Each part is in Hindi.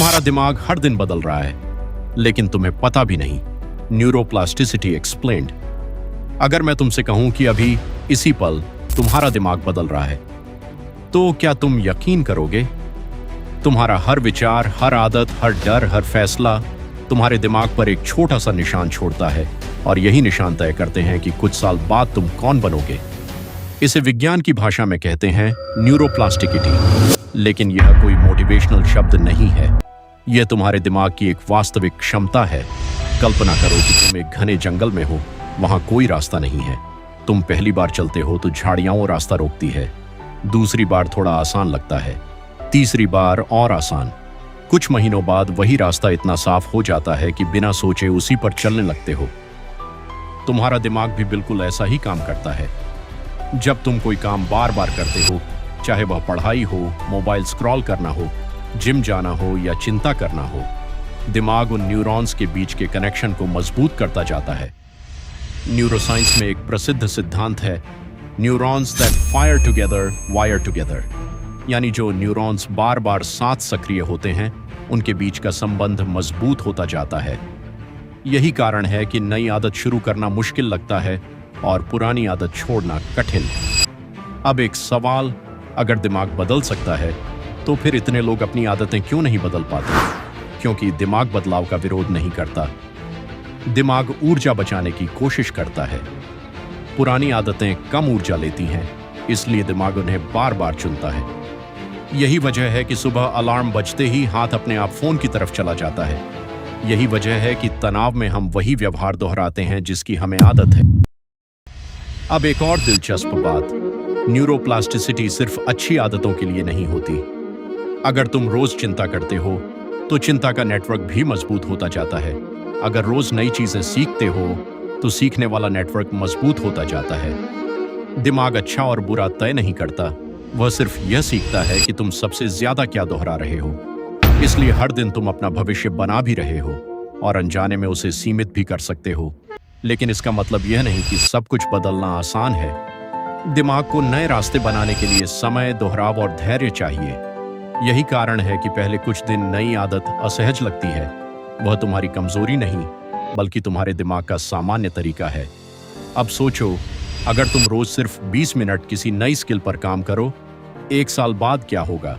तुम्हारा दिमाग हर दिन बदल रहा है, लेकिन तुम्हें पता भी नहीं। Neuroplasticity explained. अगर मैं तुमसे कहूं कि अभी इसी पल तुम्हारा दिमाग बदल रहा है, तो क्या तुम यकीन करोगे? तुम्हारा हर विचार, हर आदत, हर डर, हर फैसला तुम्हारे दिमाग पर एक छोटा सा निशान छोड़ता है, और यही निशान तय करते हैं कि कुछ साल बाद तुम कौन बनोगे। इसे विज्ञान की भाषा में कहते हैं न्यूरोप्लास्टिसिटी। लेकिन यह कोई मोटिवेशनल शब्द नहीं है, यह तुम्हारे दिमाग की एक वास्तविक क्षमता है। कल्पना करो कि तुम एक घने जंगल में हो, वहां कोई रास्ता नहीं है। तुम पहली बार चलते हो तो झाड़ियां रास्ता रोकती है, दूसरी बार थोड़ा आसान लगता है, तीसरी बार और आसान। कुछ महीनों बाद वही रास्ता इतना साफ हो जाता है कि बिना सोचे उसी पर चलने लगते हो। तुम्हारा दिमाग भी बिल्कुल ऐसा ही काम करता है। जब तुम कोई काम बार बार करते हो, चाहे वह पढ़ाई हो, मोबाइल स्क्रॉल करना हो, जिम जाना हो या चिंता करना हो, दिमाग उन न्यूरॉन्स के बीच के कनेक्शन को मजबूत करता जाता है। न्यूरोसाइंस में एक प्रसिद्ध सिद्धांत है, neurons that fire together wire together. यानी जो न्यूरॉन्स बार बार साथ सक्रिय होते हैं, उनके बीच का संबंध मजबूत होता जाता है। यही कारण है कि नई आदत शुरू करना मुश्किल लगता है और पुरानी आदत छोड़ना कठिन। अब एक सवाल, अगर दिमाग बदल सकता है तो फिर इतने लोग अपनी आदतें क्यों नहीं बदल पाते? क्योंकि दिमाग बदलाव का विरोध नहीं करता। दिमाग ऊर्जा बचाने की कोशिश करता है। पुरानी आदतें कम ऊर्जा लेती हैं, इसलिए दिमाग उन्हें बार बार चुनता है। यही वजह है कि सुबह अलार्म बजते ही हाथ अपने आप फोन की तरफ चला जाता है। यही वजह है कि तनाव में हम वही व्यवहार दोहराते हैं जिसकी हमें आदत है। अब एक और दिलचस्प बात, न्यूरोप्लास्टिसिटी सिर्फ अच्छी आदतों के लिए नहीं होती। अगर तुम रोज चिंता करते हो तो चिंता का नेटवर्क भी मजबूत होता जाता है। अगर रोज नई चीजें सीखते हो तो सीखने वाला नेटवर्क मजबूत होता जाता है। दिमाग अच्छा और बुरा तय नहीं करता, वह सिर्फ यह सीखता है कि तुम सबसे ज्यादा क्या दोहरा रहे हो। इसलिए हर दिन तुम अपना भविष्य बना भी रहे हो और अनजाने में उसे सीमित भी कर सकते हो। लेकिन इसका मतलब यह नहीं कि सब कुछ बदलना आसान है। दिमाग को नए रास्ते बनाने के लिए समय, दोहराव और धैर्य चाहिए। यही कारण है कि पहले कुछ दिन नई आदत असहज लगती है। वह तुम्हारी कमजोरी नहीं, बल्कि तुम्हारे दिमाग का सामान्य तरीका है। अब सोचो, अगर तुम रोज सिर्फ 20 मिनट किसी नई स्किल पर काम करो, एक साल बाद क्या होगा?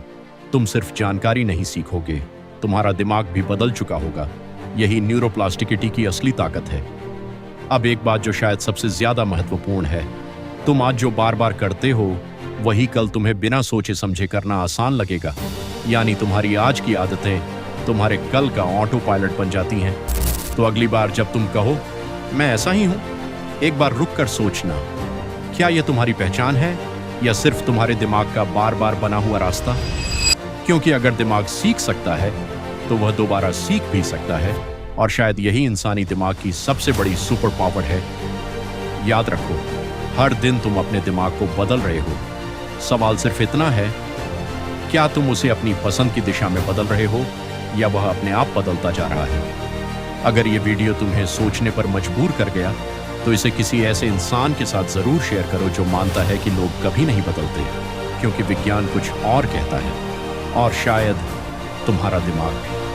तुम सिर्फ जानकारी नहीं सीखोगे, तुम्हारा दिमाग भी बदल चुका होगा। यही न्यूरोप्लास्टिसिटी की असली ताकत है। अब एक बात जो शायद सबसे ज्यादा महत्वपूर्ण है, तुम आज जो बार बार करते हो, वही कल तुम्हें बिना सोचे समझे करना आसान लगेगा। यानी तुम्हारी आज की आदतें तुम्हारे कल का ऑटो पायलट बन जाती हैं। तो अगली बार जब तुम कहो मैं ऐसा ही हूं, एक बार रुक कर सोचना, क्या यह तुम्हारी पहचान है या सिर्फ तुम्हारे दिमाग का बार बार बना हुआ रास्ता? क्योंकि अगर दिमाग सीख सकता है तो वह दोबारा सीख भी सकता है, और शायद यही इंसानी दिमाग की सबसे बड़ी सुपर पावर है। याद रखो, हर दिन तुम अपने दिमाग को बदल रहे हो। सवाल सिर्फ इतना है, क्या तुम उसे अपनी पसंद की दिशा में बदल रहे हो या वह अपने आप बदलता जा रहा है? अगर ये वीडियो तुम्हें सोचने पर मजबूर कर गया तो इसे किसी ऐसे इंसान के साथ जरूर शेयर करो जो मानता है कि लोग कभी नहीं बदलते, क्योंकि विज्ञान कुछ और कहता है, और शायद तुम्हारा दिमाग भी।